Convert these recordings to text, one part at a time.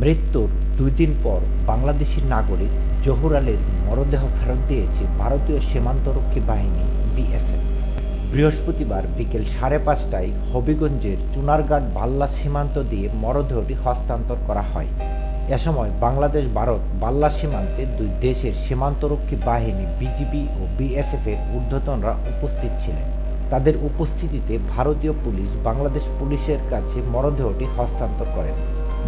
মৃত্যুর ২ দিন পর বাংলাদেশি নাগরিক জহুর-আলীর মরদেহ ফেরত দিয়েছে ভারতীয় সীমান্তরক্ষী বাহিনী বিএসএফ। বৃহস্পতিবার বিকেল ৫:৩০টায় হবিগঞ্জের চুনারঘাট বাল্লা সীমান্ত দিয়ে মরদেহটি হস্তান্তর করা হয়। এ সময় বাংলাদেশ-ভারত বাল্লা সীমান্তে দুই দেশের সীমান্তরক্ষী বাহিনী বিজিবি ও বিএসএফের ঊর্ধ্বতনরা উপস্থিত ছিলেন। তাদের উপস্থিতিতে ভারতীয় পুলিশ বাংলাদেশ পুলিশের কাছে মরদেহটি হস্তান্তর করেন।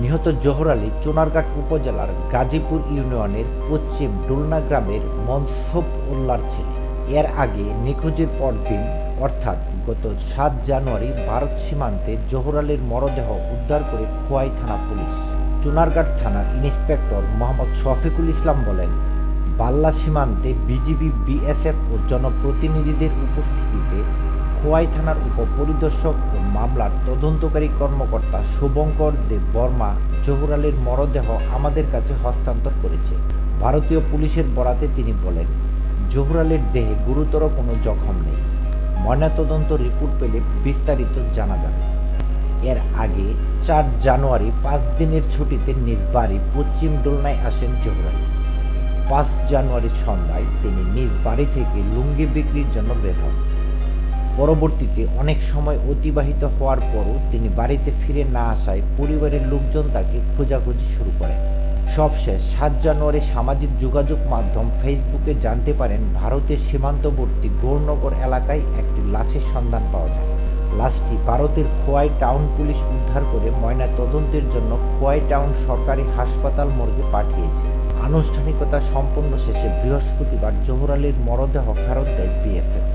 নিহত জহুর-আলী চুনারঘাট উপজেলার গাজীপুর ইউনিয়নের পশ্চিম ডুলনা গ্রামের মনসুব উল্লাহর ছেলে। এর আগে নিখোঁজের পরদিন অর্থাৎ গত ৭ জানুয়ারি ভারত সীমান্তে জহুর-আলীর মরদেহ উদ্ধার করে খোয়াই থানা পুলিশ। চুনারঘাট থানার ইন্সপেক্টর মোহাম্মদ শফিকুল ইসলাম বলেন, বাল্লা সীমান্তে বিজিবি, বিএসএফ ও জনপ্রতিনিধিদের উপস্থিতিতে খোয়াই থানার উপপরিদর্শক ও মামলার তদন্তকারী কর্মকর্তা শুভঙ্কর দেব বর্মা জহুর-আলীর মরদেহ আমাদের কাছে হস্তান্তর করেছে। ভারতীয় পুলিশের বরাতে তিনি বলেন, জহুর-আলীর দেহে গুরুতর কোনো জখম নেই। ময়নাতদন্ত রিপোর্ট পেলে বিস্তারিত জানা যাবে। এর আগে ৪ জানুয়ারি ৫ দিনের ছুটিতে নিজ বাড়ি পশ্চিম ডোলনায় আসেন জহুর-আলী। ৫ জানুয়ারি সন্ধ্যায় তিনি নিজ বাড়ি থেকে লুঙ্গি বিক্রির জন্য বের হন। পরবর্তীতে অনেক সময় অতিবাহিত হওয়ার পরও তিনি বাড়িতে ফিরে না আসায় পরিবারের লোকজন তাকে খোঁজাখুঁজি শুরু করেন। সবশেষ ৭ জানুয়ারি সামাজিক যোগাযোগ মাধ্যম ফেসবুকে জানতে পারেন ভারতের সীমান্তবর্তী গৌরনগর এলাকায় একটি লাশের সন্ধান পাওয়া যায়। লাশটি ভারতের খোয়াই টাউন পুলিশ উদ্ধার করে ময়না তদন্তের জন্য খোয়াই টাউন সরকারি হাসপাতাল মর্গে পাঠিয়েছে। আনুষ্ঠানিকতা সম্পন্ন শেষে বৃহস্পতিবার জহুর-আলীর মরদেহ ফেরত দেয় বিএসএফ।